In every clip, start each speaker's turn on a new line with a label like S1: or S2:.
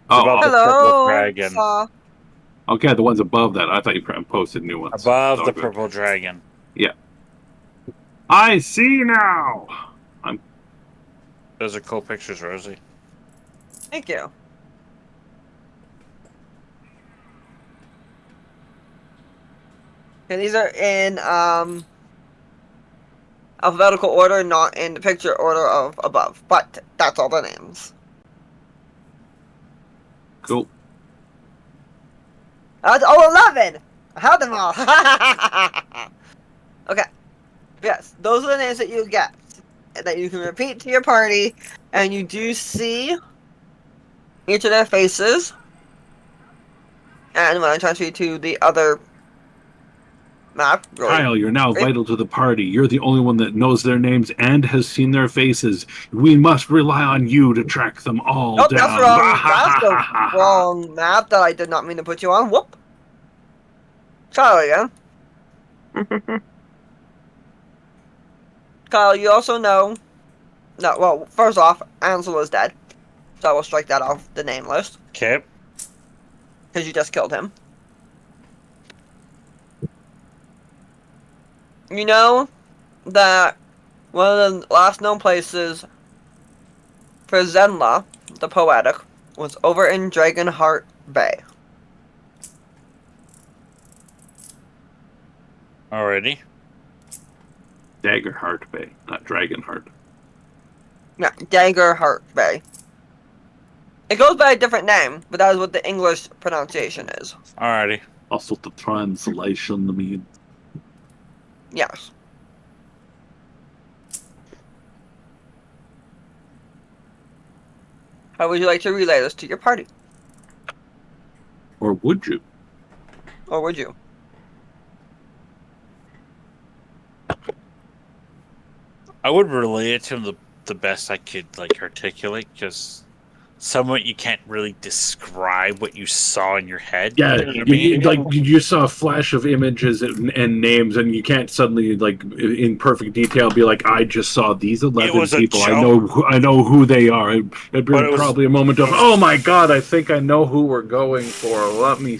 S1: It's above the purple
S2: Hello,
S1: dragon.
S2: Saw.
S3: Okay, the ones above that. I thought you posted new ones. It's
S1: Above
S3: all
S1: the
S3: good.
S1: purple dragon.
S3: Yeah. I see now. I'm
S1: Those are cool pictures, Rosie.
S2: Thank you. Okay, these are in alphabetical order, not in the picture order of above, but that's all the names.
S3: cool.
S2: That's all 11! I have them all! Okay, yes, those are the names that you get, that you can repeat to your party, and you do see each of their faces, and when I transfer you to the other map, really,
S3: Kyle, you're now
S2: it,
S3: vital to the party. You're the only one that knows their names and has seen their faces. We must rely on you to track them all
S2: nope, that's
S3: down.
S2: wrong, that's the wrong map that I did not mean to put you on, whoop. Try it again. Kyle, you also know. No, well, first off, Ansel is dead. So I will strike that off the name list.
S1: Okay.
S2: Because you just killed him. You know that one of the last known places for Zenla, the poetic, was over in Dragonheart Bay.
S1: Alrighty.
S3: Daggerheart Bay, not Dragonheart.
S2: Yeah, Daggerheart Bay. It goes by a different name, but that is what the English pronunciation is.
S1: Alrighty.
S3: Also, the translation means.
S2: Yes. How would you like to relay this to your party?
S3: Or would you?
S2: Or would you?
S1: I would relate it to the best I could articulate, because somewhat you can't really describe what you saw in your head.
S3: Yeah,
S1: You know what I mean?
S3: you saw a flash of images and names, and you can't suddenly in perfect detail be like, I just saw these
S1: It
S3: 11
S1: was a
S3: people.
S1: jump,
S3: I know who they are. It'd
S1: but
S3: be probably a moment
S1: it
S3: of,
S1: was
S3: oh my god, I think I know who we're going for. Let me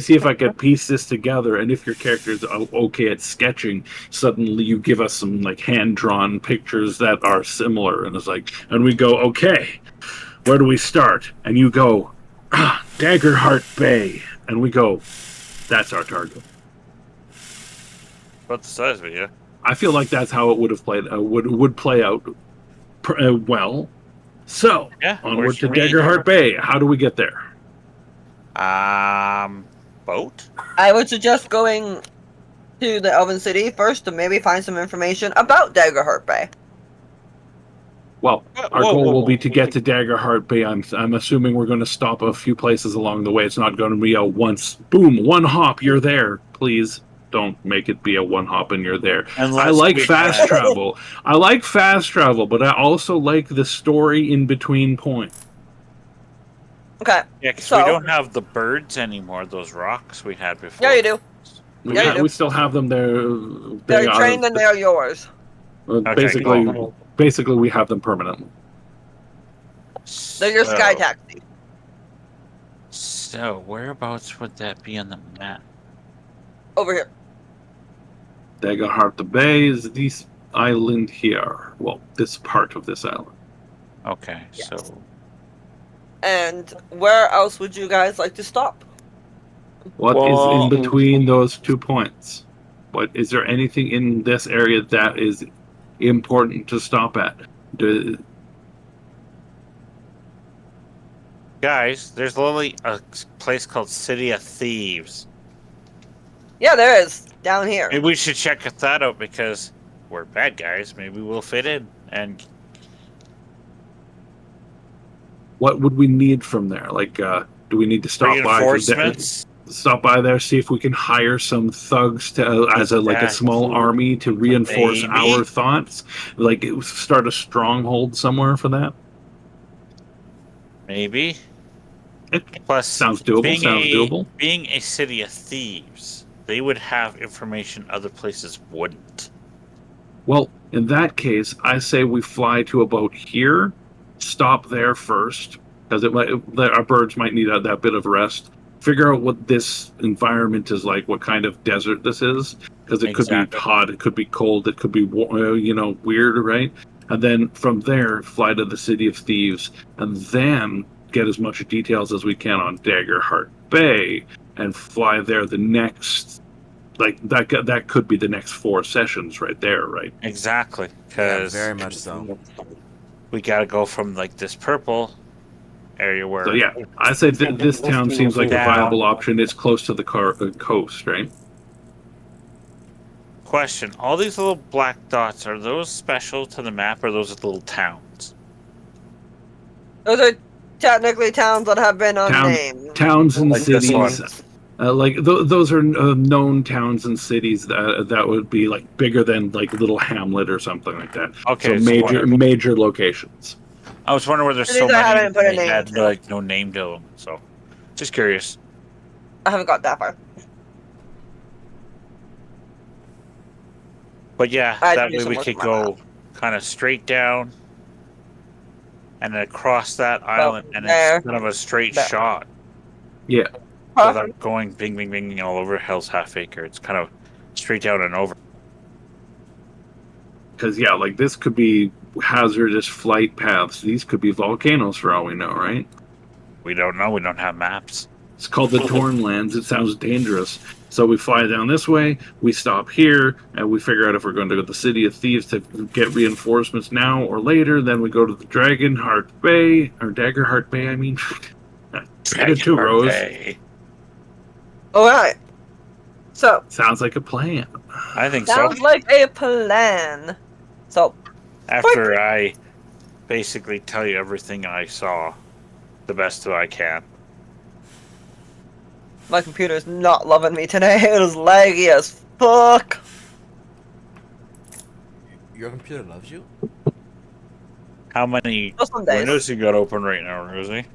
S3: see if I can piece this together. And if your character's okay at sketching, suddenly you give us some hand drawn pictures that are similar, and it's like, and we go, okay, where do we start? And you go, Daggerheart Bay, and we go, that's our target.
S1: about the size of it, yeah.
S3: I feel like that's how it would have played. Would play out well. So
S1: Yeah,
S3: onward
S1: works
S3: to
S1: for me.
S3: Daggerheart Bay. How do we get there?
S1: Boat?
S2: I would suggest going to the Elven City first to maybe find some information about Daggerheart Bay.
S3: Well, our
S1: Whoa,
S3: goal
S1: whoa,
S3: will be
S1: whoa.
S3: to get to Daggerheart Bay. I'm assuming we're going to stop a few places along the way. It's not going to be a once boom, one hop, you're there. Please don't make it be a one hop and you're there. I
S1: Unless
S3: like
S1: we
S3: fast
S1: had.
S3: travel. I like fast travel, but I also like the story in between points.
S2: Okay,
S1: Yeah, because we
S2: so
S1: don't have the birds anymore, those rocks we had
S2: yeah,
S1: before.
S2: you do. Yeah, you do.
S3: We still have them there. They
S2: They're
S3: are
S2: trained and they're yours.
S1: Okay, cool.
S3: basically we have them permanently.
S2: They're your sky
S1: So,
S2: taxi.
S1: so whereabouts would that be on the map?
S2: Over here.
S3: Daggerheart Bay is this island here. Well, this part of this island.
S1: Okay,
S2: Yes.
S1: so
S2: And where else would you guys like to stop?
S3: What is in between those 2 points? What is there anything in this area that is important to stop at? Do,
S1: guys, there's literally a place called City of Thieves.
S2: Yeah, there is. Down here.
S1: Maybe we should check that out, because we're bad guys. Maybe we'll fit in. And
S3: what would we need from there? Do we need to stop by?
S1: reinforcements.
S3: Stop by there, see if we can hire some thugs to as a small army to reinforce our thoughts. Start a stronghold somewhere for that.
S1: Maybe.
S3: It
S1: Plus,
S3: sounds doable.
S1: Being a city of thieves, they would have information other places wouldn't.
S3: Well, in that case, I say we fly to about here, stop there first, because our birds might need that bit of rest. Figure out what this environment is like, what kind of desert this is, because it could be
S1: Exactly.
S3: hot, it could be cold, it could be weird, right? And then from there, fly to the City of Thieves, and then get as much details as we can on Daggerheart Bay, and fly there the next. Like that could be the next 4 sessions right there, right?
S1: Exactly.
S4: Yeah,
S1: Because
S4: very much so.
S1: we got to go from like this purple area
S3: So
S1: where
S3: yeah, I say this town seems like a viable
S1: down.
S3: option. It's close to the coast, right?
S1: Question: all these little black dots, are those special to the map, or those are little towns?
S2: Those are technically towns that have been
S3: Town
S2: unnamed.
S3: towns and
S1: Like this one.
S3: cities. Those are known towns and cities that would be like bigger than like little hamlet or something like that. So
S1: Okay, so
S3: major locations.
S1: I was wondering where there's so
S2: Cities I
S1: many
S2: haven't put a
S1: they
S2: name
S1: had
S2: to.
S1: like no name to them. So just curious.
S2: I haven't got that far.
S1: But yeah,
S2: I had to
S1: that
S2: do
S1: way
S2: some
S1: we
S2: work on
S1: could
S2: my map.
S1: go kind of straight down and then across that
S2: So
S1: island, and it's
S2: there,
S1: kind of a straight
S2: there.
S1: shot
S3: Yeah,
S2: Huh?
S1: without going bing bing bing all over Hell's Half Acre. It's kind of straight down and over.
S3: because yeah, like this could be hazardous flight paths. These could be volcanoes for all we know, right?
S1: We don't know. We don't have maps.
S3: It's called the Tornlands. It sounds dangerous. So we fly down this way, we stop here, and we figure out if we're going to go to the City of Thieves to get reinforcements now or later. Then we go to the Dragonheart Bay, or Daggerheart Bay, I mean. Get it too,
S1: Dragonheart
S3: Rose.
S1: Bay.
S2: Alright. So,
S3: Sounds like a plan.
S1: I think so.
S2: sounds like a plan. So,
S1: After I basically tell you everything I saw, the best that I can.
S2: my computer's not loving me today. It is laggy as fuck.
S4: Your computer loves you?
S1: How many
S2: Just some days.
S1: windows you got open right now, Rosie?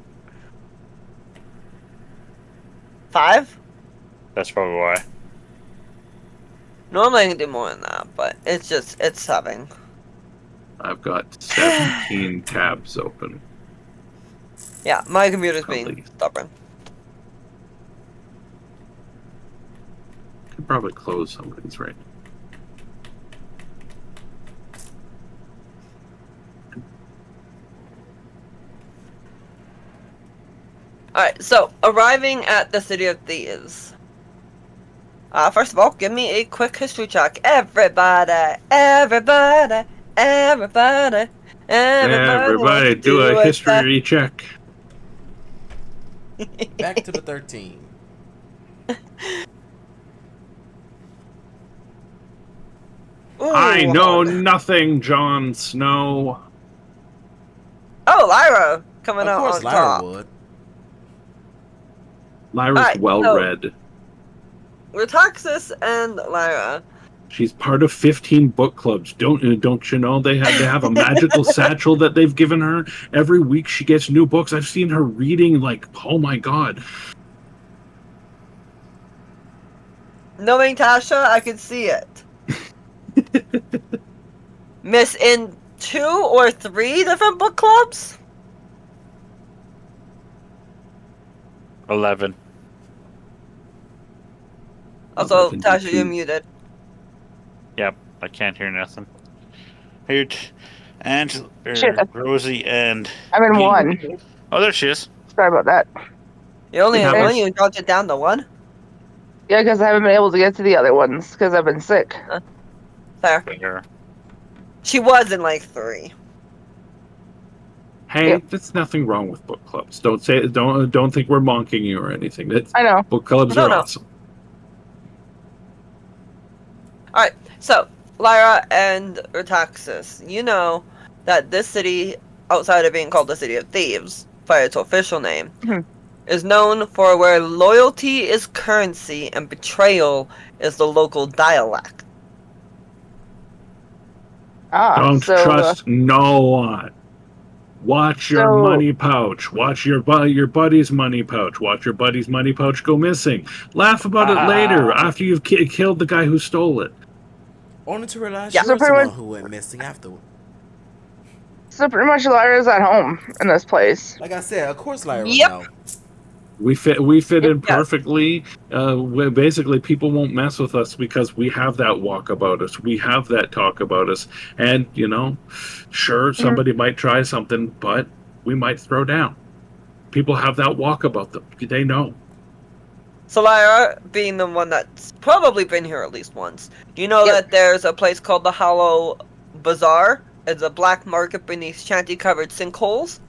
S2: 5?
S1: That's probably why.
S2: Normally I can do more than that, but it's having.
S3: I've got 17 tabs open.
S2: Yeah, my computer's
S3: At
S2: being
S3: least.
S2: stubborn.
S3: Could probably close some of these right.
S2: Alright, so, arriving at the City of Thieves. First of all, give me a quick history check. Everybody, everybody, everybody,
S3: Everybody do a history check.
S4: Back to the 13.
S3: I know nothing, Jon Snow.
S2: Oh, Lyra coming
S4: Of
S2: out
S4: course,
S2: on
S4: Lyra
S2: top.
S4: would.
S3: Lyra's
S2: Alright,
S3: well
S2: so-
S3: read.
S2: Retaxis and Lyra.
S3: She's part of 15 book clubs. Don't you know they have a magical satchel that they've given her every week. She gets new books. I've seen her reading like, oh my god.
S2: Knowing Tasha, I could see it. Miss in 2 or 3 different book clubs?
S1: 11.
S2: Also,
S3: 11
S2: Tasha,
S3: to
S2: you're
S3: 2.
S2: muted.
S1: Yep, I can't hear nothing. Here, and
S5: Shit.
S1: Rosie and
S5: I'm in
S1: me.
S5: 1.
S1: Oh, there she is.
S5: Sorry about that.
S2: You're only
S3: It
S2: in 1,
S3: happens.
S2: you dropped it down to 1?
S5: Yeah, because I haven't been able to get to the other ones because I've been sick.
S2: Fair.
S1: There.
S2: She was in like 3.
S3: Hey,
S5: Yep.
S3: there's nothing wrong with book clubs. Don't think we're mocking you or anything.
S5: I know.
S3: Book clubs
S2: No,
S3: are
S2: no.
S3: awesome.
S2: Alright, so, Lyra and Retaxis, you know that this city, outside of being called the City of Thieves, by its official name,
S5: Mhm.
S2: is known for where loyalty is currency and betrayal is the local dialect.
S3: Don't
S5: So
S3: trust no one. Watch your
S5: So-
S3: money pouch. Watch your buddy's money pouch. Watch your buddy's money pouch go missing. Laugh about it later after you've killed the guy who stole it.
S4: Only to realize
S2: Yeah.
S4: you
S5: So
S4: were
S5: pretty
S4: someone
S5: much-
S4: who went missing afterward.
S5: So pretty much Lyra's at home in this place.
S4: Like I said, of course Lyra would
S2: Yep.
S4: know.
S3: We fit in
S2: Yes.
S3: perfectly. Basically, people won't mess with us because we have that walk about us. We have that talk about us. And, sure,
S5: Mhm.
S3: somebody might try something, but we might throw down. People have that walk about them. They know.
S2: So Lyra, being the one that's probably been here at least once, you know
S5: Yep.
S2: that there's a place called the Hollow Bazaar. It's a black market beneath shanty-covered sinkholes.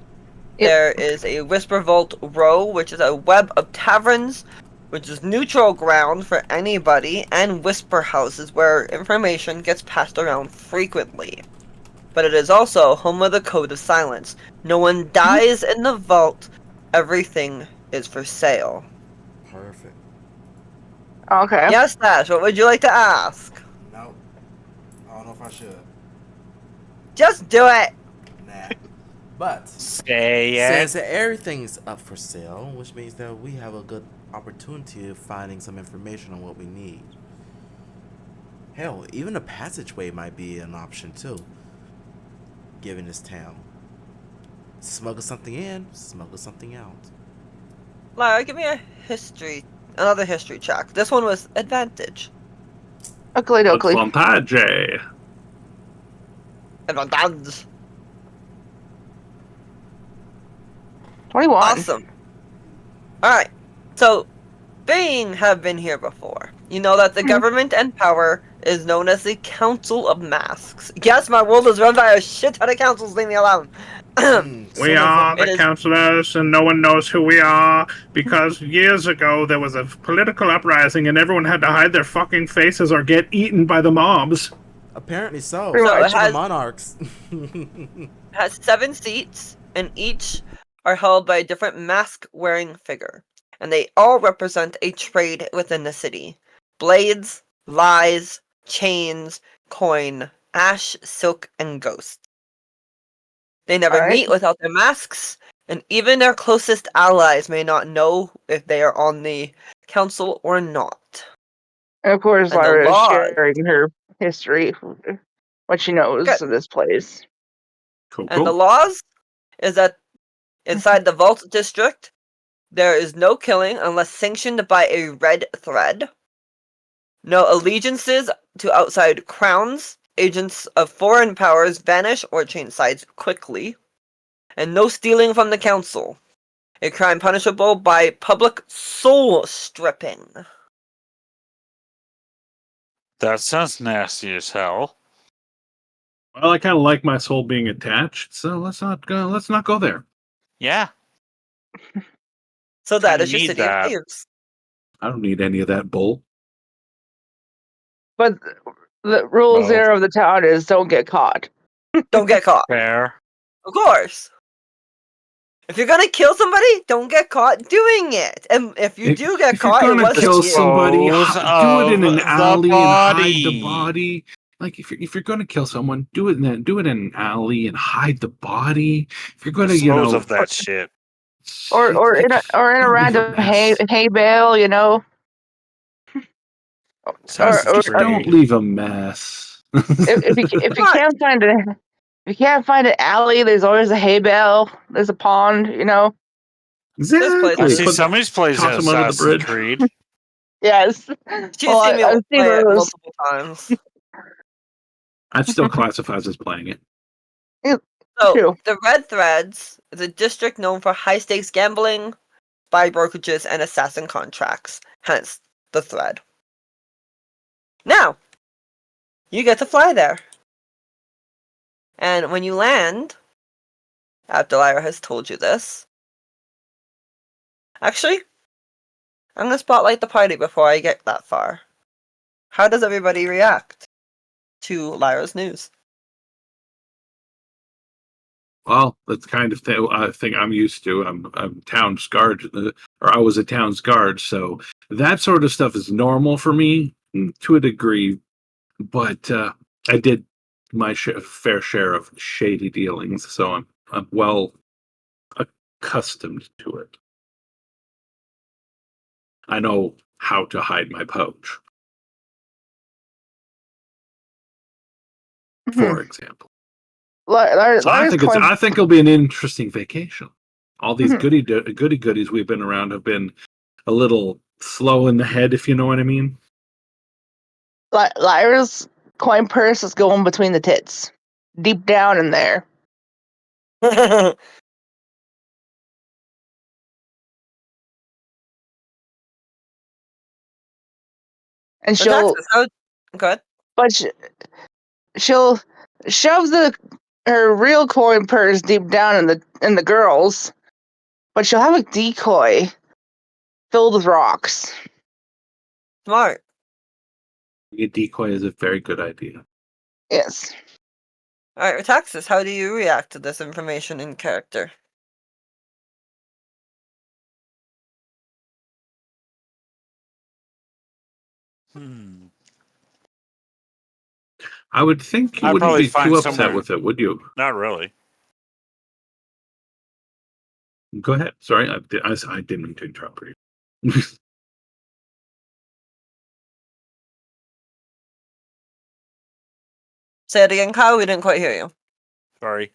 S5: Yep.
S2: There is a Whisper Vault Row, which is a web of taverns, which is neutral ground for anybody, and whisper houses where information gets passed around frequently. But it is also home of the Code of Silence. No one dies in the vault. Everything is for sale.
S4: Perfect.
S5: Okay.
S2: Yes, Ash, what would you like to ask?
S4: No, I don't know if I should.
S2: Just do it!
S4: Nah. But
S1: Say it.
S4: since everything's up for sale, which means that we have a good opportunity of finding some information on what we need. Hell, even a passageway might be an option too, given this town. Smuggle something in, smuggle something out.
S2: Lyra, give me another history check. This one was advantage.
S5: Oakley dokley.
S3: Advantage.
S2: Advantage.
S5: 21.
S2: Awesome. Alright, so have been here before. You know that the
S5: Mhm.
S2: government and power is known as the Council of Masks. Yes, my world is run by a shit ton of councils, leave me alone.
S3: We
S4: Some of
S3: are
S2: It
S3: the
S2: is
S3: counselors, and no one knows who we are because years ago there was a political uprising and everyone had to hide their fucking faces or get eaten by the mobs.
S4: apparently so.
S5: Pretty
S2: so it
S5: much.
S4: Even the
S2: has
S4: monarchs.
S2: 7 seats, and each are held by a different mask-wearing figure, and they all represent a trade within the city: blades, lies, chains, coin, ash, silk, and ghost. They never
S5: Alright.
S2: meet without their masks, and even their closest allies may not know if they are on the council or not.
S5: And of course,
S2: And the
S5: Lyra is
S2: laws,
S5: sharing her history, what she knows
S2: good.
S5: of this place.
S3: Cool,
S2: And the
S3: cool.
S2: laws is that inside the Vault District, there is no killing unless sanctioned by a red thread. No allegiances to outside crowns. Agents of foreign powers vanish or change sides quickly. And no stealing from the council. A crime punishable by public soul stripping.
S1: That sounds nasty as hell.
S3: Well, I kind of like my soul being attached, so let's not go. Let's not go there.
S1: Yeah,
S2: So that
S1: kind of
S2: is your
S1: need
S2: city of
S1: that.
S2: thieves.
S3: I don't need any of that bull.
S5: But the rule
S1: No.
S5: zero of the town is don't get caught.
S2: Don't get caught.
S1: Fair.
S2: Of course. If you're gonna kill somebody, don't get caught doing it. And if you do get
S3: If you're
S2: caught, it
S3: gonna
S2: wasn't
S3: kill
S2: you.
S3: somebody,
S1: Dispose
S3: do it in
S1: of
S3: an
S1: the
S3: alley and hide the
S1: body.
S3: body. Like if you're gonna kill someone, do it in an alley and hide the body. If you're gonna,
S1: Dispose of that shit.
S5: Or in a
S3: don't leave a
S5: random hay
S3: mess.
S5: hay bale, you know.
S1: Sounds
S3: Just don't
S1: dirty.
S3: leave a mess.
S5: If you
S2: But
S5: can't find an alley, there's always a hay bale. There's a pond, you know.
S2: this place
S1: I
S3: Exactly.
S2: is.
S1: see somebody's plays
S3: Toss
S1: in
S3: them under the
S1: Assassin's
S3: bridge.
S1: Creed.
S5: Yes.
S2: She's
S5: Well,
S2: seen me
S5: I've seen
S2: play it
S5: those.
S2: multiple times.
S3: I'd still classify as playing it.
S2: So,
S5: True.
S2: the Red Threads is a district known for high stakes gambling, spy brokerages, and assassin contracts. Hence, the thread. Now, you get to fly there. And when you land, after Lyra has told you this, actually, I'm gonna spotlight the party before I get that far. How does everybody react to Lyra's news?
S3: Well, that's the kind of thing I'm used to. I'm town's guard, or I was a town's guard, so that sort of stuff is normal for me to a degree. But I did my fair share of shady dealings, so I'm well accustomed to it. I know how to hide my pouch,
S5: Mhm.
S3: for example. So I
S5: Lara's
S3: think
S5: coin.
S3: I think it'll be an interesting vacation. All these
S5: Mhm.
S3: goody goodies we've been around have been a little slow in the head, if you know what I mean.
S5: Lyra's coin purse is going between the tits, deep down in there, and
S2: Texas, how good?
S5: but she'll shove her real coin purse deep down in the girls, but she'll have a decoy filled with rocks.
S2: Smart.
S3: A decoy is a very good idea.
S5: Yes.
S2: Alright, Texas, how do you react to this information in character?
S1: Hmm.
S3: I would think you
S1: I'd
S3: wouldn't
S1: probably
S3: be too
S1: find
S3: upset
S1: somewhere.
S3: with it, would you?
S1: Not really.
S3: Go ahead. Sorry, I didn't mean to interrupt you.
S2: Say it again, Kyle. We didn't quite hear you.
S1: Sorry.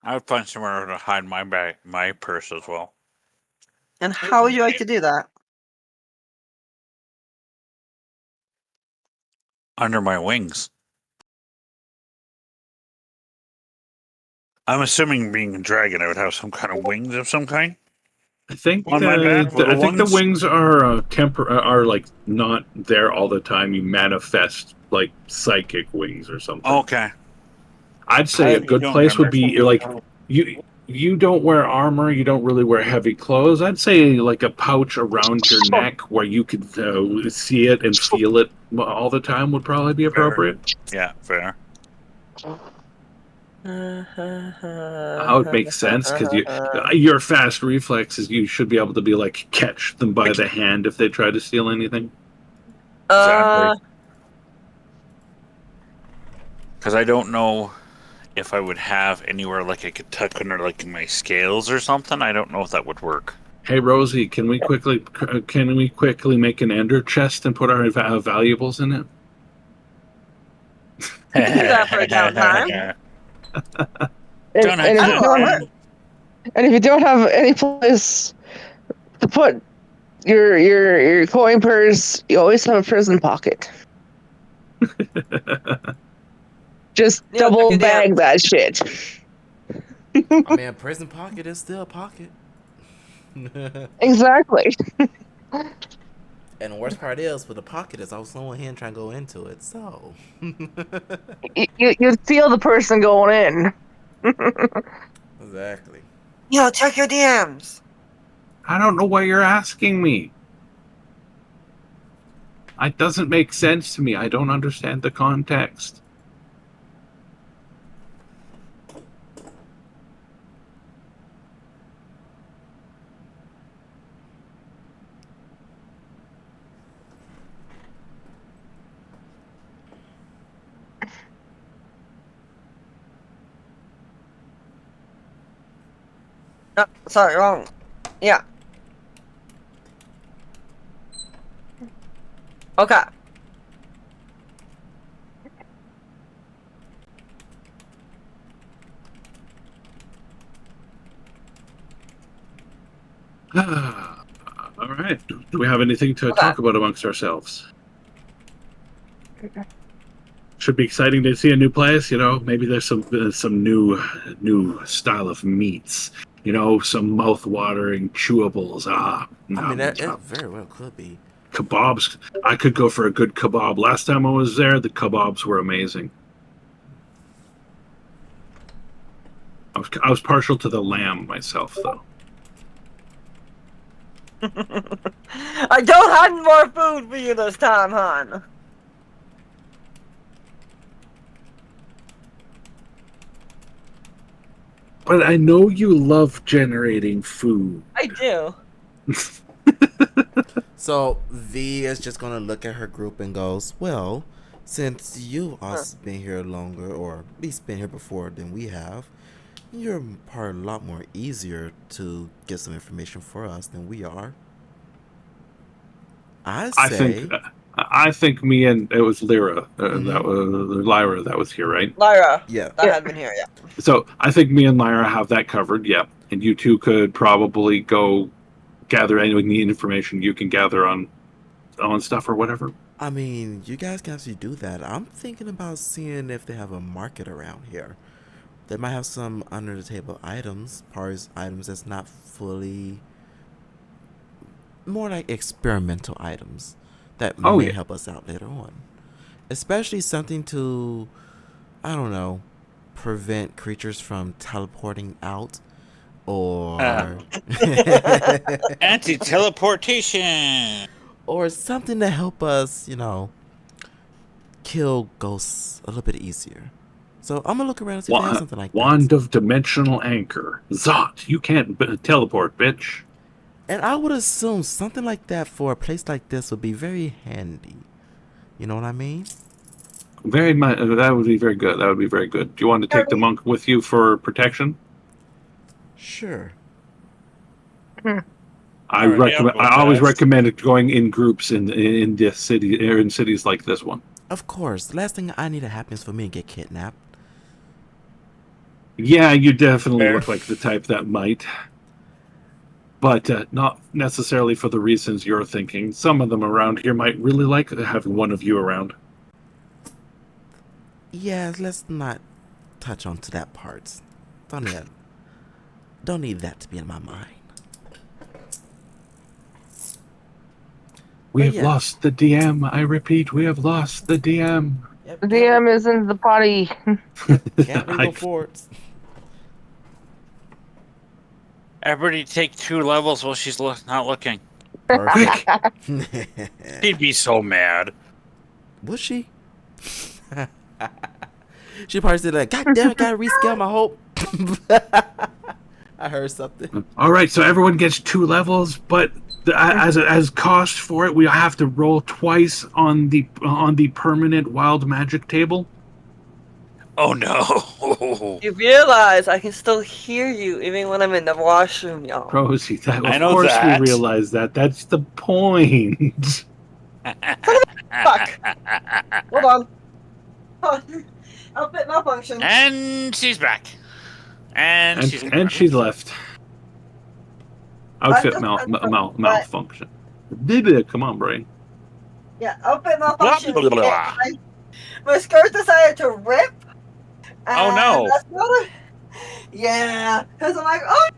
S1: I would find somewhere to hide my bag, my purse as well.
S2: And how would you like to do that?
S1: Under my wings. I'm assuming being a dragon, I would have some kind of wings of some kind on my back,
S3: I
S1: little
S3: think the
S1: ones.
S3: wings are are like not there all the time. You manifest like psychic wings or something.
S1: Okay.
S3: I'd say
S1: I
S3: a good
S1: don't
S3: place would
S1: remember.
S3: be like you don't wear armor, you don't really wear heavy clothes. I'd say like a pouch around your neck where you could see it and feel it all the time would probably be
S1: Fair.
S3: appropriate.
S1: Yeah, fair.
S3: That would make sense because your fast reflexes, you should be able to be like catch them by the hand if they try to steal anything.
S1: Exactly.
S2: uh,
S1: Because I don't know if I would have anywhere like I could tuck under like my scales or something. I don't know if that would work.
S3: Hey Rosie, can we quickly make an ender chest and put our valuables in it?
S2: we can do that for a downtime.
S5: And,
S1: Don't have
S5: and if
S2: I
S5: you
S2: love
S5: don't
S2: it.
S1: time.
S5: and if you don't have any place to put your coin purse, you always have a prison pocket. Just
S2: Neil, check
S5: double
S2: your
S5: bag
S2: DMs.
S5: that shit.
S4: I mean, a prison pocket is still a pocket.
S5: Exactly.
S4: And the worst part is, with a pocket, is also someone hand trying to go into it. So,
S5: You'd feel the person going in.
S4: exactly.
S2: Neil, check your DMs.
S3: I don't know why you're asking me. It doesn't make sense to me. I don't understand the context.
S2: No, sorry, wrong. Yeah. Okay.
S3: All right. Do we have anything to
S2: Okay.
S3: talk about amongst ourselves? Should be exciting to see a new place. You know, maybe there's some new style of meats. You know, some mouth-watering chewables.
S4: I mean,
S3: Nom,
S4: that it
S3: nom.
S4: very well could be.
S3: Kebabs. I could go for a good kebab. Last time I was there, the kebabs were amazing. I was partial to the lamb myself, though.
S2: I don't have more food for you this time, hon.
S3: But I know you love generating food.
S2: I do.
S4: So V is just gonna look at her group and goes, "Well, since you also been here longer, or at least been here before than we have, you're probably a lot more easier to get some information for us than we are. I
S3: I think
S4: say,
S3: I think me and it was Lyra,
S4: Mm-hmm.
S3: that was Lyra that was here, right?
S2: Lyra,
S4: Yeah.
S2: that had been here, yeah.
S3: So I think me and Lyra have that covered. Yep, and you two could probably go gather any information you can gather on stuff or whatever.
S4: I mean, you guys can actually do that. I'm thinking about seeing if they have a market around here. They might have some under the table items, parts items that's not fully, more like experimental items that
S3: Oh
S4: may
S3: yeah.
S4: help us out later on. Especially something to, I don't know, prevent creatures from teleporting out or
S1: Anti-teleportation.
S4: or something to help us, kill ghosts a little bit easier. So I'm gonna look around and see if they have something like that.
S3: Wand of Dimensional Anchor. Zot, you can't teleport, bitch.
S4: And I would assume something like that for a place like this would be very handy. You know what I mean?
S3: Very much. That would be very good. That would be very good. Do you want to take the monk with you for protection?
S4: Sure.
S3: I
S1: Alrighty, I'll
S3: recommend.
S1: go with
S3: I always
S1: that.
S3: recommend it going in groups in this city or in cities like this one.
S4: Of course. The last thing I need to happen is for me to get kidnapped.
S3: Yeah, you definitely
S1: Fair.
S3: look like the type that might, but not necessarily for the reasons you're thinking. Some of them around here might really like having one of you around.
S4: Yeah, let's not touch on to that part. Don't need that to be in my mind.
S3: We
S4: But
S3: have
S4: yeah.
S3: lost the DM. I repeat, we have lost the DM.
S4: Yep,
S5: The DM is in the potty.
S4: can't read no forts.
S1: Everybody take 2 levels while she's not looking.
S4: Perfect.
S1: She'd be so mad.
S4: Was she? She probably said like, God damn it, gotta rescale my hope. I heard something.
S3: All right, so everyone gets 2 levels, but as cost for it, we have to roll twice on the permanent wild magic table.
S1: Oh no.
S2: You realize I can still hear you even when I'm in the washroom, y'all.
S3: Rosie,
S1: I
S3: of
S1: know
S3: course
S1: that.
S3: we realize that. That's the point.
S2: Fuck. Hold on. Outfit malfunction.
S1: And she's back. And she's gone.
S3: And she left. Outfit
S2: just-
S3: malfunction. Come on, brain.
S2: Yeah, outfit malfunction.
S1: Blah, blah, blah, blah.
S2: My skirt decided to rip.
S1: Oh, no.
S2: That's not yeah, because I'm like, oh,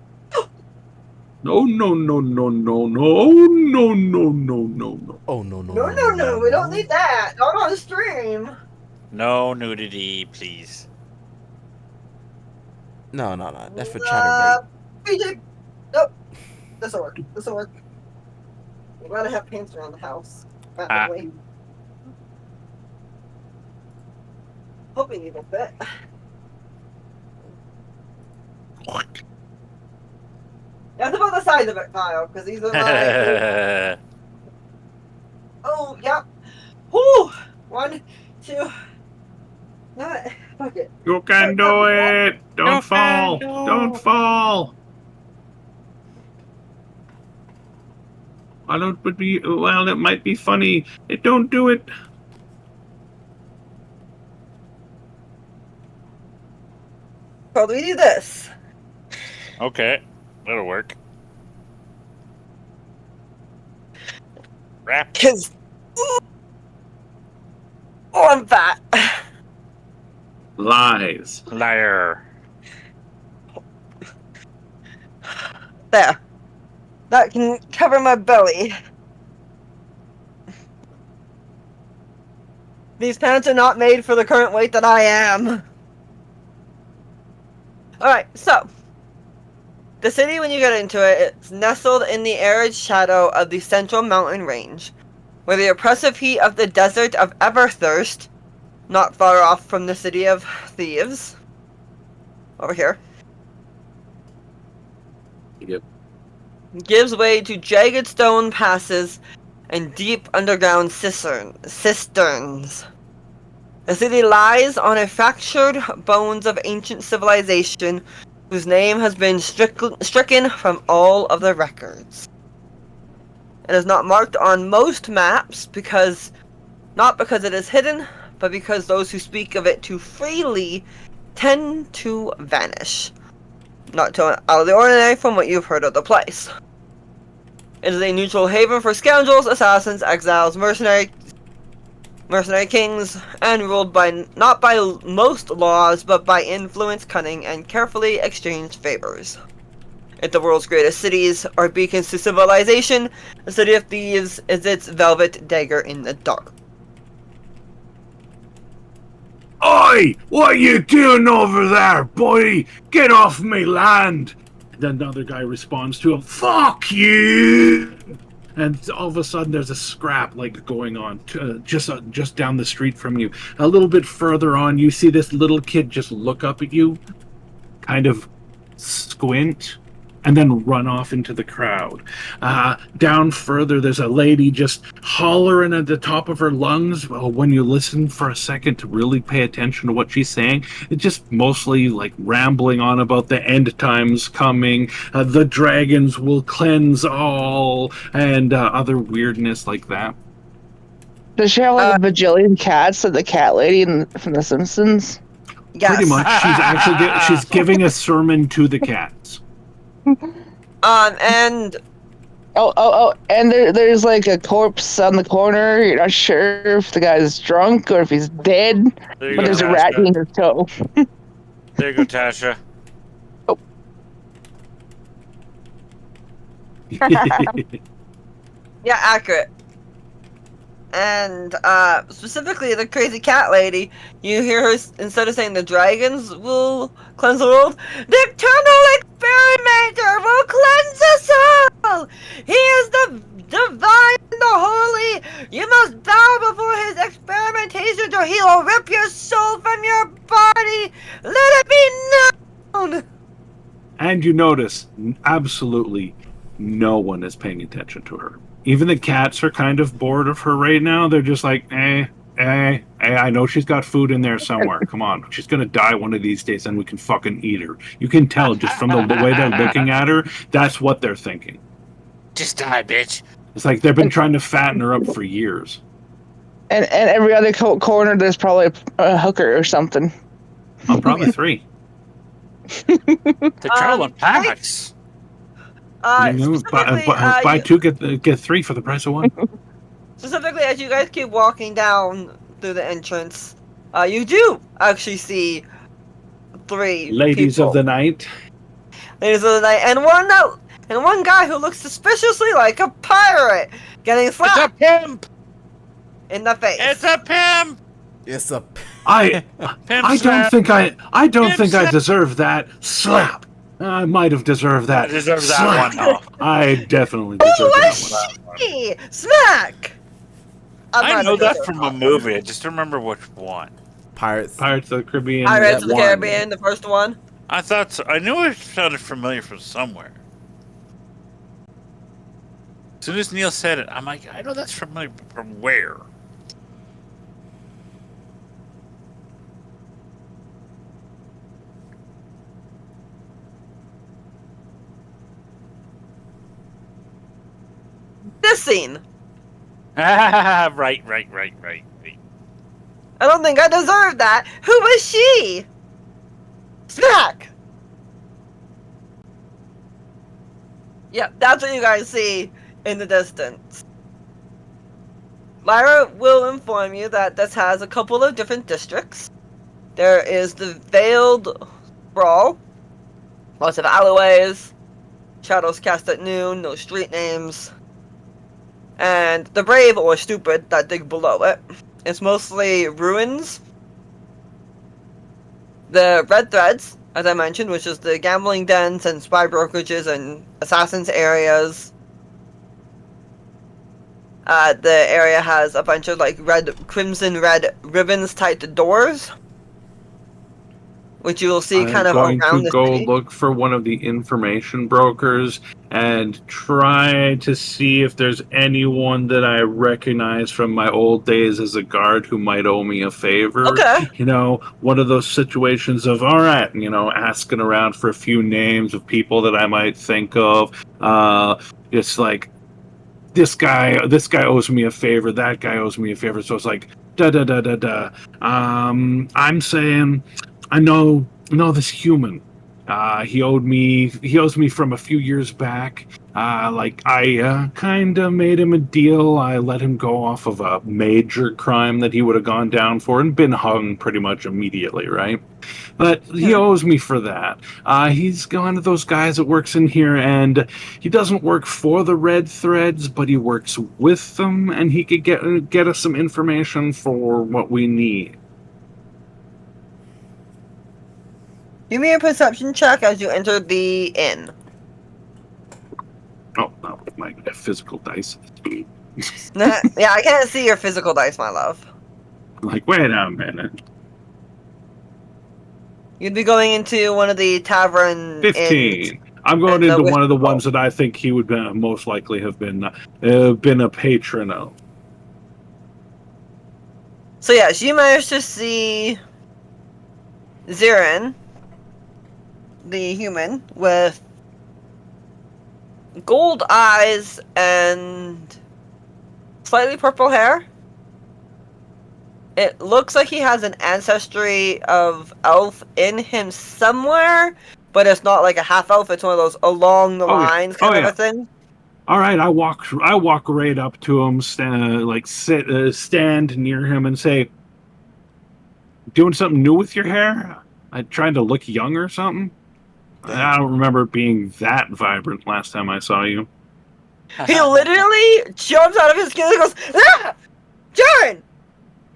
S3: No, no, no, no, no, no, no, no, no, no, no.
S4: Oh no no
S2: no, we don't need that. Not on the stream.
S1: No nudity, please.
S4: No. That's for chatterbait.
S2: PJ. Nope. This'll work. You gotta have pants around the house. Randomly. Hoping it'll fit. That's about the size of it, Kyle, because these are my. Oh, yep. Whew! 1, 2. Not. Fuck it.
S3: You can do it. Don't
S1: You
S3: fall.
S1: can do
S3: Don't
S1: it.
S3: fall. I don't would be well. It might be funny. Don't do it.
S2: So we do this.
S1: Okay, that'll work. Wrap.
S2: Because. Oh, I'm fat.
S3: Lies.
S1: Liar.
S2: There. That can cover my belly. These pants are not made for the current weight that I am. Alright, so. The city, when you get into it, it's nestled in the arid shadow of the central mountain range, where the oppressive heat of the desert of Everthirst, not far off from the city of Thieves, over here,
S3: Yep.
S2: gives way to jagged stone passes and deep underground cisterns. The city lies on a fractured bones of ancient civilization whose name has been stricken from all of the records. It is not marked on most maps because not because it is hidden, but because those who speak of it too freely tend to vanish. Not too out of the ordinary from what you've heard of the place. It is a neutral haven for scoundrels, assassins, exiles, mercenary kings, and ruled by not by most laws, but by influence, cunning, and carefully exchanged favors. If the world's greatest cities are beacons to civilization, the City of Thieves is its velvet dagger in the dark.
S3: Oi! What you doing over there, boy? Get off me land! Then another guy responds to him, fuck you! And all of a sudden there's a scrap like going on just down the street from you. A little bit further on, you see this little kid just look up at you, kind of squint, and then run off into the crowd. Down further, there's a lady just hollering at the top of her lungs. Well, when you listen for a second to really pay attention to what she's saying, it's just mostly like rambling on about the end times coming, the dragons will cleanse all, and other weirdness like that.
S5: Does she have like a bajillion cats like the cat lady from The Simpsons?
S2: Yes.
S3: Pretty much, she's actually she's giving a sermon to the cats.
S2: And
S5: And there's like a corpse on the corner. You're not sure if the guy's drunk or if he's dead,
S1: There you
S5: but
S1: go,
S5: there's a rat
S1: Tasha.
S5: in his toe.
S1: There you go, Tasha.
S2: yeah, accurate. And specifically the crazy cat lady, you hear her, instead of saying the dragons will cleanse the world, the eternal experimenter will cleanse us all. He is the divine and the holy. You must bow before his experimentations or he will rip your soul from your body. Let it be known.
S3: And you notice absolutely no one is paying attention to her. Even the cats are kind of bored of her right now. They're just like, I know she's got food in there somewhere. Come on. She's going to die one of these days and we can fucking eat her. You can tell just from the way they're looking at her, that's what they're thinking.
S1: Just die, bitch.
S3: It's like they've been trying to fatten her up for years.
S5: And every other corner, there's probably a hooker or something.
S3: Oh, probably 3.
S1: They travel in packs.
S3: Buy 2, get 3 for the price of 1.
S2: Specifically, as you guys keep walking down through the entrance, you do actually see 3
S3: Ladies
S2: people.
S3: of the night.
S2: Ladies of the night, and one guy who looks suspiciously like a pirate getting
S1: It's a
S2: slapped
S1: pimp.
S2: in the face.
S1: It's a pimp.
S4: It's a
S3: I don't think I deserve that slap. I might have deserved that.
S1: I deserve that
S3: slap.
S1: one, though.
S3: I definitely
S2: Who
S3: deserve
S2: was
S3: that one.
S2: she? Smack!
S1: I know that from a movie. I just don't remember which one.
S4: Pirates.
S3: Pirates of the Caribbean.
S2: Pirates of the
S3: one.
S2: Caribbean, the first one.
S1: I thought so. I knew it sounded familiar from somewhere. As soon as Neil said it, I'm like, I know that's familiar, but from where?
S2: This scene.
S1: right.
S2: I don't think I deserve that. Who was she? Smack! Yep, that's what you guys see in the distance. Lyra will inform you that this has a couple of different districts. There is the Veiled Brawl, lots of alleyways, shadows cast at noon, no street names, and the Brave or Stupid that dig below it. It's mostly ruins. The Red Threads, as I mentioned, which is the gambling dens and spy brokerages and assassins areas. The area has a bunch of like crimson red ribbons tied to doors, which you will see kind of around
S3: I'm going
S2: the
S3: to go
S2: city.
S3: look for one of the information brokers and try to see if there's anyone that I recognize from my old days as a guard who might owe me a favor.
S2: Okay.
S3: You know, one of those situations of, all right, asking around for a few names of people that I might think of. It's like, this guy owes me a favor, that guy owes me a favor. So it's like da da da da da. I'm saying, I know this human. He owes me from a few years back. Like I kind of made him a deal. I let him go off of a major crime that he would have gone down for and been hung pretty much immediately, right? But he owes me for that. He's one of those guys that works in here, and he doesn't work for the Red Threads, but he works with them, and he could get us some information for what we need.
S2: Give me a perception check as you enter the inn.
S3: Oh, no, my physical dice.
S2: Yeah, I can't see your physical dice, my love.
S3: Like, wait a minute.
S2: You'd be going into one of the tavern inns.
S3: 15. I'm going
S2: And the
S3: into one of the
S2: Whistle.
S3: ones that I think he would most likely have been a patron of.
S2: So yes, you managed to see Zirin, the human, with gold eyes and slightly purple hair. It looks like he has an ancestry of elf in him somewhere, but it's not like a half elf. It's one of those along the lines kind of a thing.
S3: All right, I walk right up to him, stand near him, and say, "Doing something new with your hair? I trying to look young or something? I don't remember it being that vibrant last time I saw you."
S2: He literally jumps out of his skin and goes, "Ah! Jaren!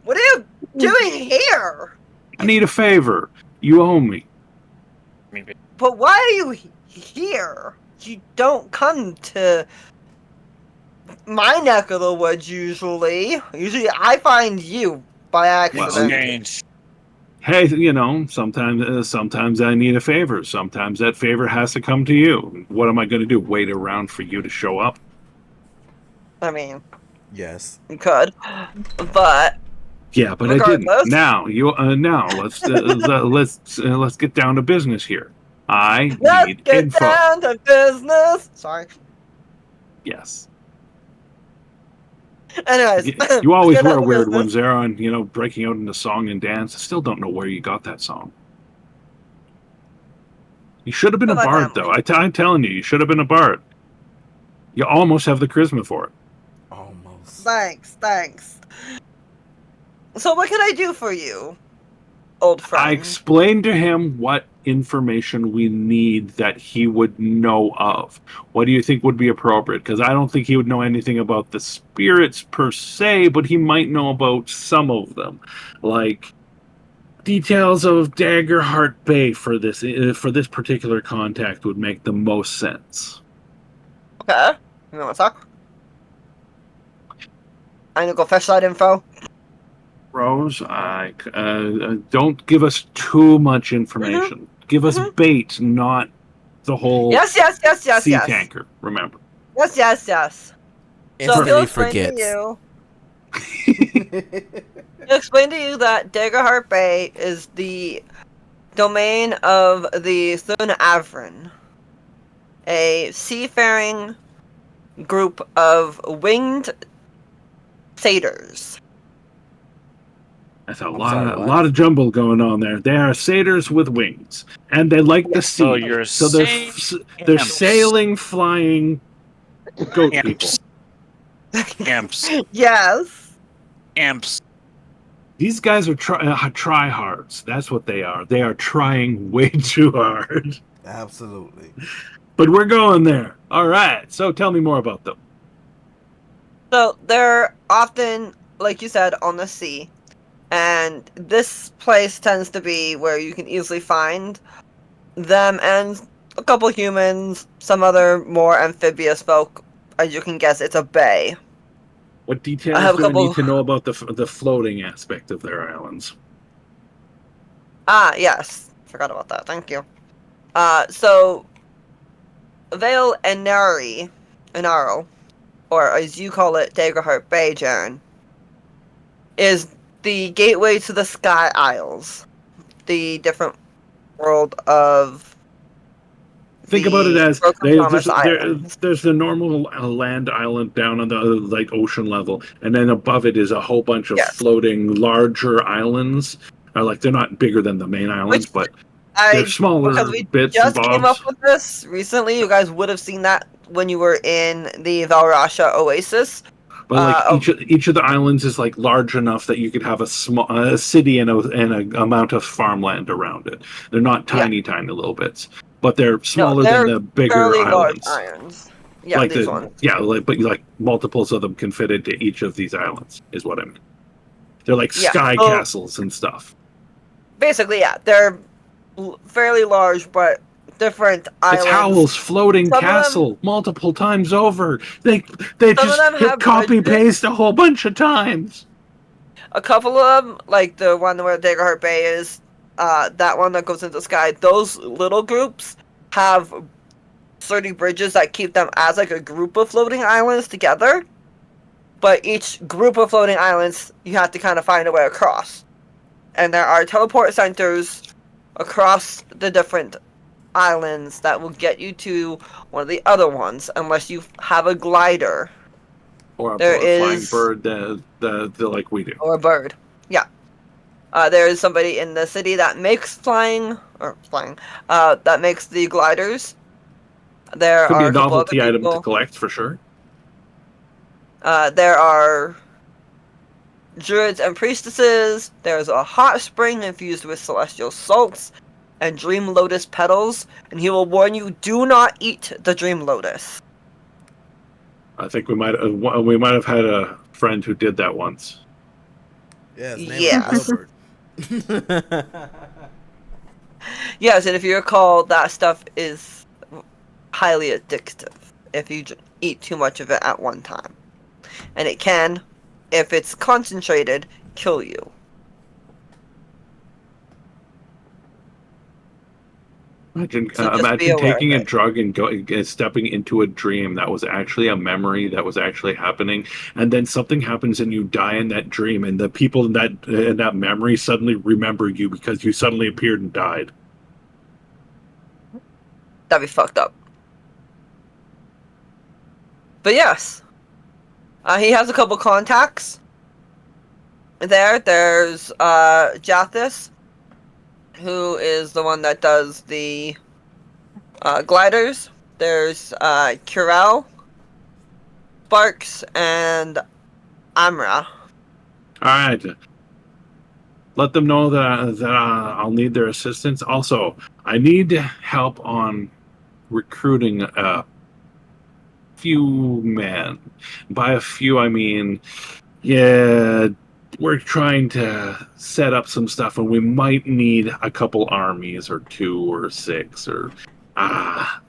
S2: What are you doing here?
S3: I need a favor. You owe me.
S1: Maybe.
S2: But why are you here? You don't come to my neck of the woods usually. Usually I find you by accident."
S1: Strange.
S3: Hey, sometimes I need a favor. Sometimes that favor has to come to you. What am I going to do? Wait around for you to show up?
S2: I mean,
S4: Yes.
S2: you could, but
S3: Yeah, but I
S2: regardless.
S3: didn't. Now let's get down to business here. I
S2: Let's
S3: need
S2: get
S3: info.
S2: down to business. Sorry.
S3: Yes.
S2: Anyways,
S3: You always
S2: let's get down
S3: wear
S2: to
S3: weird
S2: business.
S3: ones there on, breaking out into song and dance. I still don't know where you got that song. You should have been
S2: For
S3: a
S2: my
S3: bard,
S2: family.
S3: though. I'm telling you should have been a bard. You almost have the charisma for it.
S4: Almost.
S2: Thanks. So what can I do for you, old friend?
S3: I explained to him what information we need that he would know of. What do you think would be appropriate? Because I don't think he would know anything about the spirits per se, but he might know about some of them. Like details of Daggerheart Bay for this particular contact would make the most sense.
S2: Okay. You want to talk? I need to go fetch that info.
S3: Rose, don't give us too much information. Give us bait, not the whole
S2: Yes.
S3: sea tanker. Remember.
S2: Yes. So
S4: Instantly
S2: he'll explain
S4: forgets.
S2: to you. He'll explain to you that Daggerheart Bay is the domain of the Thun Avrin, a seafaring group of winged satyrs.
S3: That's a
S4: sorry, what?
S3: lot of jumble going on there. They are satyrs with wings, and they like the sea.
S1: So you're
S3: So they're
S1: imps.
S3: sailing, flying goat people.
S1: Imps.
S2: Yes.
S1: Imps.
S3: These guys are tryhards. That's what they are. They are trying way too hard.
S4: Absolutely.
S3: But we're going there. All right. So tell me more about them.
S2: So they're often, like you said, on the sea. And this place tends to be where you can easily find them and a couple humans, some other more amphibious folk. As you can guess, it's a bay.
S3: What details
S2: I have a
S3: do I
S2: couple.
S3: need to know about the floating aspect of their islands?
S2: Ah, yes. Forgot about that. Thank you. So Vale Inaro, or as you call it, Daggerheart Bay, Jaren, is the gateway to the Sky Isles, the different world of
S3: think about it
S2: the
S3: as
S2: Broken Promise Islands.
S3: there's the normal land island down on the like ocean level, and then above it is a whole bunch of
S2: Yes.
S3: floating larger islands. Like they're not bigger than the main islands,
S2: Which
S3: but they're
S2: because
S3: smaller
S2: we
S3: bits and
S2: just came up
S3: bobs.
S2: with this recently. You guys would have seen that when you were in the Valrasha Oasis.
S3: But like
S2: Of
S3: each of the islands is like large enough that you could have a city and a amount of farmland around it. They're not
S2: yeah,
S3: tiny little bits, but they're
S2: no,
S3: smaller than
S2: they're
S3: the bigger
S2: fairly large
S3: islands.
S2: islands. Yeah, these ones.
S3: But like multiples of them can fit into each of these islands is what I mean. They're like
S2: Yeah,
S3: sky
S2: so
S3: castles and stuff.
S2: basically, yeah, they're fairly large, but different
S3: It's
S2: islands.
S3: Howl's floating
S2: Some of them,
S3: castle multiple times over. They
S2: some of
S3: just
S2: them
S3: hit
S2: have
S3: copy paste
S2: bridges.
S3: a whole bunch of times.
S2: A couple of them, like the one where Daggerheart Bay is, that one that goes into the sky. Those little groups have sturdy bridges that keep them as like a group of floating islands together. But each group of floating islands, you have to kind of find a way across. And there are teleport centers across the different islands that will get you to one of the other ones, unless you have a glider.
S3: Or
S2: There
S3: a flying
S2: is,
S3: bird, the like we do.
S2: or a bird. Yeah. There is somebody in the city that makes that makes the gliders. There
S3: Could be
S2: are
S3: a
S2: a couple other
S3: novelty item to
S2: people.
S3: collect for sure.
S2: There are druids and priestesses. There's a hot spring infused with celestial salts and dream lotus petals, and he will warn you, do not eat the dream lotus.
S3: I think we might have had a friend who did that once.
S4: Yeah, his name was
S2: Yes.
S4: Wilbert.
S2: Yes, and if you recall, that stuff is highly addictive if you eat too much of it at one time. And it can, if it's concentrated, kill you. So just be
S3: Imagine
S2: aware of
S3: taking a
S2: it.
S3: drug and stepping into a dream that was actually a memory that was actually happening, and then something happens and you die in that dream, and the people in that memory suddenly remember you because you suddenly appeared and died.
S2: That'd be fucked up. But yes, he has a couple contacts. There's Jathis, who is the one that does the gliders. There's Curel, Sparks, and Amra.
S3: All right, let them know that I'll need their assistance. Also, I need help on recruiting a few men. By a few, I mean, yeah, we're trying to set up some stuff, and we might need a couple armies, or two, or six, or
S2: Do I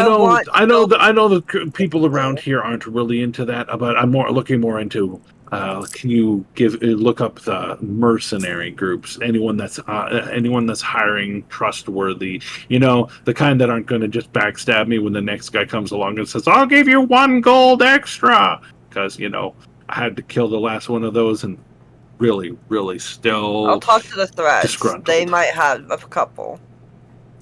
S2: want to go
S3: I know the people around
S2: before?
S3: here aren't really into that, but I'm looking more into. Can you look up the mercenary groups? Anyone that's hiring trustworthy, the kind that aren't going to just backstab me when the next guy comes along and says, "I'll give you 1 gold extra," because I had to kill the last one of those and really, really
S2: I'll
S3: still
S2: talk to the threads. They
S3: disgruntled.
S2: might have a couple.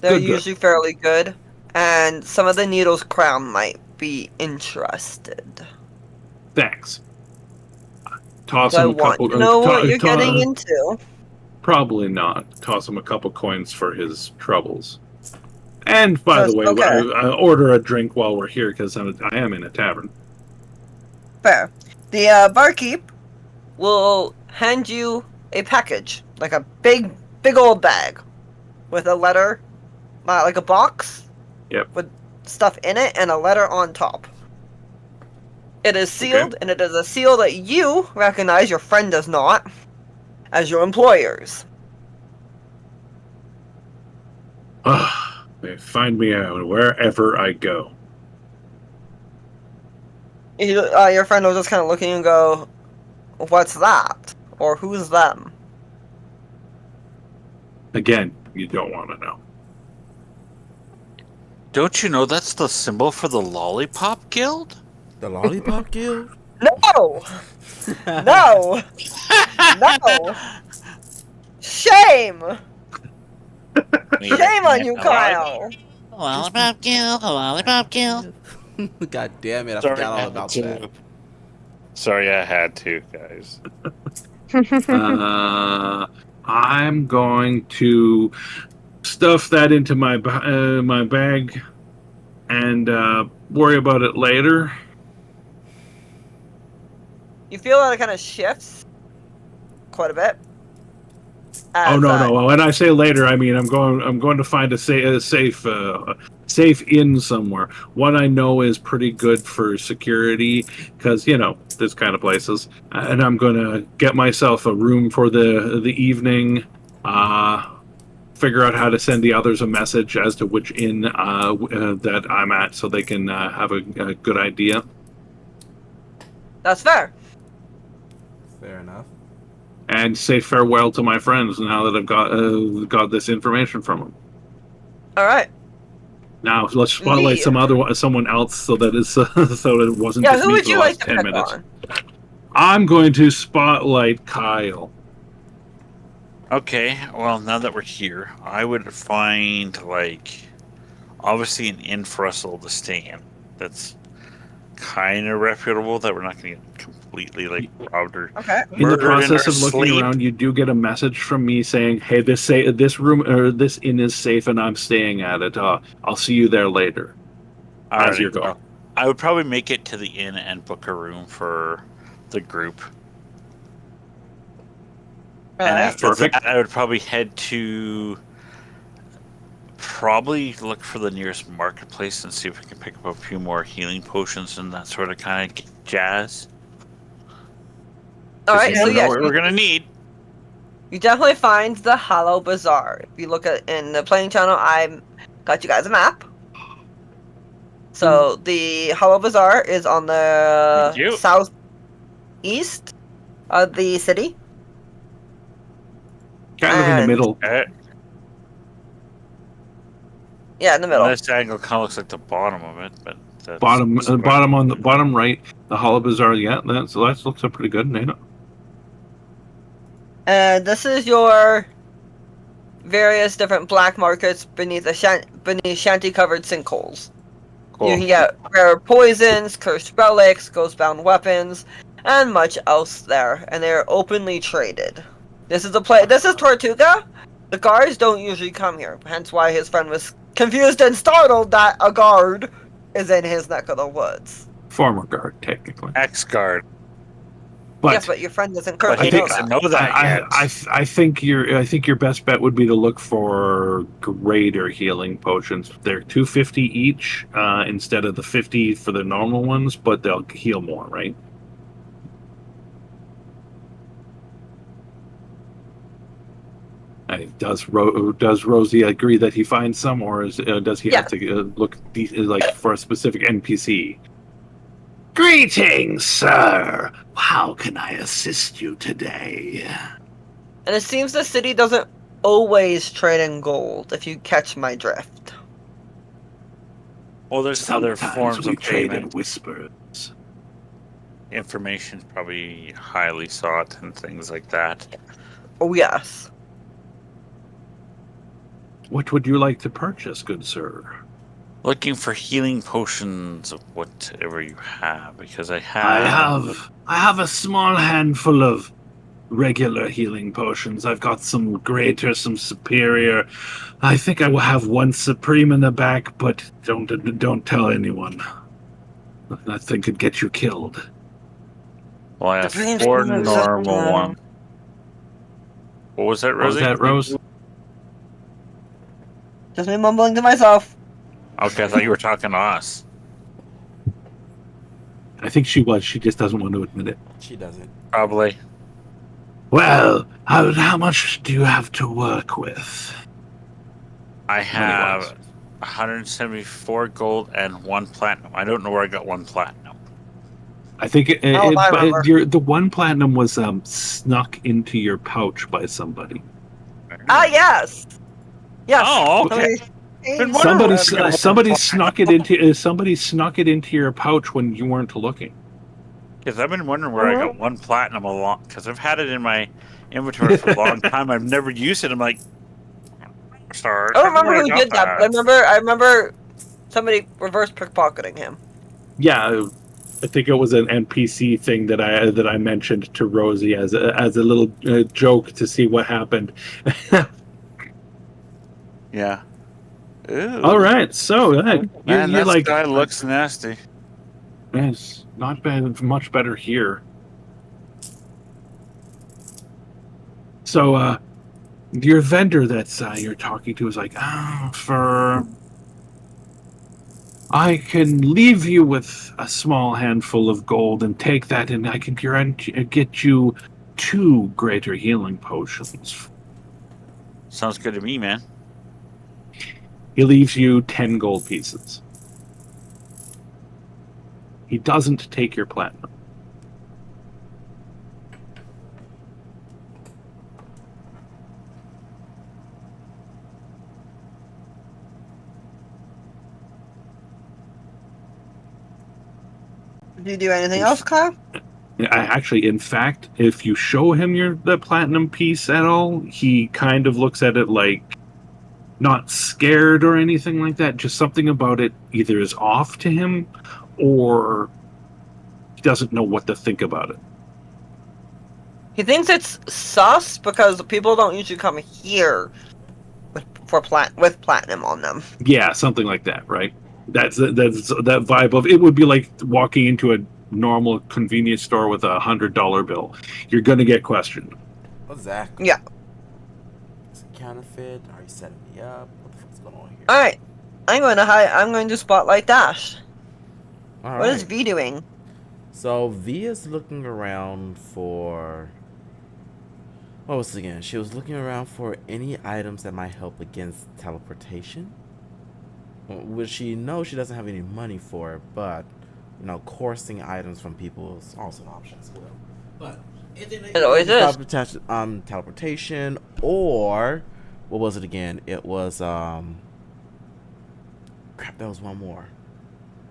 S2: They're
S3: Good, good.
S2: usually fairly good, and some of the Needle's Crown might be interested.
S3: Thanks. Toss
S2: So I
S3: him a
S2: want
S3: couple.
S2: to know what you're getting into.
S3: Probably not. Toss him a couple coins for his troubles. And by the
S2: Just
S3: way,
S2: okay,
S3: order a drink while we're here because I am in a tavern.
S2: fair. The barkeep will hand you a package, like a big old bag, with a letter, like a box,
S3: Yep.
S2: with stuff in it and a letter on top. It is sealed,
S3: Okay.
S2: and it is a seal that you recognize, your friend does not, as your employers.
S3: They find me out wherever I go.
S2: Your friend will just kind of look at you and go, "What's that?" Or "Who's them?"
S3: Again, you don't want to know.
S1: Don't you know that's the symbol for the Lollipop Guild?
S4: The Lollipop Guild?
S2: No! No! No! Shame! Shame on you, Kyle!
S1: Lollipop kill, lollipop kill.
S4: God damn it! I
S1: Sorry,
S4: forgot
S1: I
S4: all
S1: had
S4: about that.
S1: to. Sorry, I had to, guys.
S3: Uh, I'm going to stuff that into my bag and worry about it later.
S2: You feel that it kind of shifts quite a bit
S3: Oh
S2: as
S3: no, no. When I say later, I mean I'm going to find a safe inn somewhere. One I know is pretty good for security because this kind of places. And I'm going to get myself a room for the evening. Figure out how to send the others a message as to which inn that I'm at, so they can have a good idea.
S2: that's fair.
S4: Fair enough.
S3: And say farewell to my friends now that I've got this information from them.
S2: All right.
S3: Now let's spotlight
S2: V.
S3: someone else so that it's so that it wasn't
S2: Yeah,
S3: just
S2: who
S3: me
S2: would
S3: for the
S2: you like
S3: last
S2: to
S3: 10
S2: pick
S3: minutes.
S2: on?
S3: I'm going to spotlight Kyle.
S1: Okay, well, now that we're here, I would find, obviously an inn for us all to stay in. That's kind of reputable that we're not going to get completely, robbed or
S2: Okay.
S3: In the
S1: murdered in our
S3: process of looking
S1: sleep.
S3: around, you do get a message from me saying, "Hey, this room or this inn is safe, and I'm staying at it. I'll see you there later." As you're
S1: Alrighty,
S3: going,
S1: well, I would probably make it to the inn and book a room for the group.
S2: All
S1: And
S2: right.
S1: after
S3: perfect.
S1: that, I would probably head to probably look for the nearest marketplace and see if we can pick up a few more healing potions and that sort of kind of jazz.
S2: All
S1: Because you
S2: right. So
S1: never know
S2: yes,
S1: what we're gonna need.
S2: you definitely find the Hollow Bazaar. If you look at in the playing channel, I got you guys a map. So the Hollow Bazaar is on
S1: Thank
S2: the
S1: you.
S2: southeast of the city,
S3: Kind of in the
S2: and
S3: middle,
S2: yeah, in the
S1: From
S2: middle.
S1: this angle, kind of looks like the bottom of it, but that's
S3: bottom
S1: fine.
S3: bottom on the bottom right, the Hollow Bazaar. Yeah, that looks a pretty good name.
S2: And this is your various different black markets beneath shanty-covered sinkholes. You
S1: Cool.
S2: can get rare poisons, cursed relics, ghost-bound weapons, and much else there, and they are openly traded. This is Tortuga. The guards don't usually come here, hence why his friend was confused and startled that a guard is in his neck of the woods.
S3: Former guard, technically,
S1: X guard.
S2: Yes,
S3: but
S2: but your friend doesn't
S1: But
S3: I
S2: currently
S1: he
S2: know
S3: think
S1: doesn't
S2: that.
S1: know that yet.
S3: I think your best bet would be to look for greater healing potions. They're 250 each instead of the 50 for the normal ones, but they'll heal more, right? Does Rosie agree that he finds some, or does he have
S2: Yes.
S3: to look for a specific NPC? Greetings, sir. How can I assist you today?
S2: And it seems the city doesn't always trade in gold, if you catch my drift.
S1: Well, there's other
S3: Sometimes
S1: forms
S3: we
S1: of
S3: trade in
S1: payment.
S3: whispers.
S1: Information's probably highly sought and things like that.
S2: Oh, yes.
S3: What would you like to purchase, good sir?
S1: Looking for healing potions of whatever you have, because I
S3: I
S1: have.
S3: have a small handful of regular healing potions. I've got some greater, some superior. I think I will have one supreme in the back, but don't tell anyone. That thing could get you killed.
S1: Well, I
S2: The
S1: have
S2: dreams
S1: four
S2: don't exist
S1: normal
S2: now.
S1: ones. What was that,
S3: What was
S1: Rosie?
S3: that, Rose?
S2: Just me mumbling to myself.
S1: Okay, I thought you were talking to us.
S3: I think she was. She just doesn't want to admit it.
S4: She doesn't.
S1: Probably.
S3: Well, how much do you have to work with?
S1: I have
S3: Money-wise.
S1: 174 gold and one platinum. I don't know where I got one platinum.
S3: I think
S2: I remember.
S3: the one platinum was snuck into your pouch by somebody.
S2: Ah, yes! Yes!
S1: Oh, okay. Been wondering where I've got
S3: Somebody
S1: one
S3: snuck it into somebody snuck it into your pouch when you weren't looking.
S1: because I've been wondering where I got one platinum a lot because I've had it in my inventory for a long time. I've never used it. I'm like, Star,
S2: I
S1: tell
S2: don't
S1: me
S2: remember
S1: more
S2: who
S1: about
S2: did that, but
S1: that.
S2: I remember somebody reverse pickpocketing him.
S3: Yeah, I think it was an NPC thing that I mentioned to Rosie as a little joke to see what happened.
S1: Yeah.
S3: All
S1: Ooh.
S3: right, so
S1: Man,
S3: you're
S1: that
S3: like,
S1: sky looks nasty.
S3: man, it's not bad, much better here. So your vendor that's you're talking to is like, for I can leave you with a small handful of gold and take that, and I can get you 2 greater healing potions.
S1: Sounds good to me, man.
S3: He leaves you 10 gold pieces. He doesn't take your platinum.
S2: Did you do anything
S3: In,
S2: else, Kyle?
S3: in fact, if you show him the platinum piece at all, he kind of looks at it like not scared or anything like that. Just something about it either is off to him, or he doesn't know what to think about it.
S2: He thinks it's sus because people don't usually come here with platinum on them.
S3: Yeah, something like that, right? That's that vibe of it would be like walking into a normal convenience store with $100 bill. You're gonna get questioned.
S4: Exactly.
S2: Yeah.
S4: Is it counterfeit? Are you setting me up? What the fuck's going on here?
S2: All right. I'm going to spotlight Dash.
S4: All
S2: What is
S4: right.
S2: V doing?
S4: So V is looking around for. What was it again? She was looking around for any items that might help against teleportation. Which she knows she doesn't have any money for, but coursing items from people is also an option as well. But
S2: It always is.
S4: teleportation, or what was it again? It was crap. There was one more.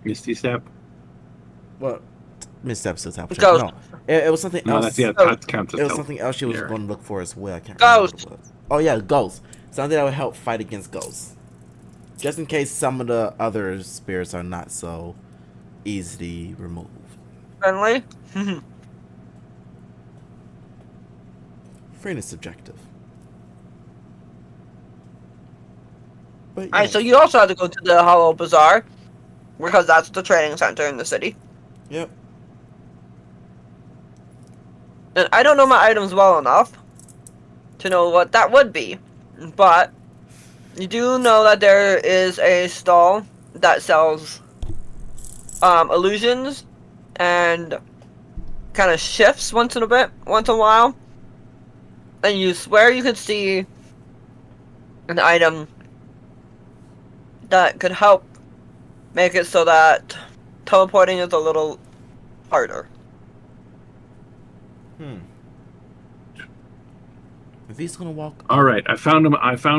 S3: Misty Step.
S4: Well, missteps to teleportation.
S2: Ghost.
S4: No, it was something
S3: No, that's
S4: else.
S3: that counts as
S4: It was something else she was
S3: yeah.
S4: going to look for as well. I can't remember what
S2: Ghost.
S4: it was. Oh yeah, ghosts. Something that would help fight against ghosts. Just in case some of the other spirits are not so easily removed.
S2: Friendly.
S4: Friend is subjective. But
S2: Alright, so
S4: yes.
S2: you also have to go to the Hollow Bazaar because that's the training center in the city.
S4: Yep.
S2: And I don't know my items well enough to know what that would be, but you do know that there is a stall that sells illusions and kind of shifts once in a while, and you swear you could see an item that could help make it so that teleporting is a little harder.
S4: If he's gonna walk
S3: All
S4: up.
S3: right, I found him. I found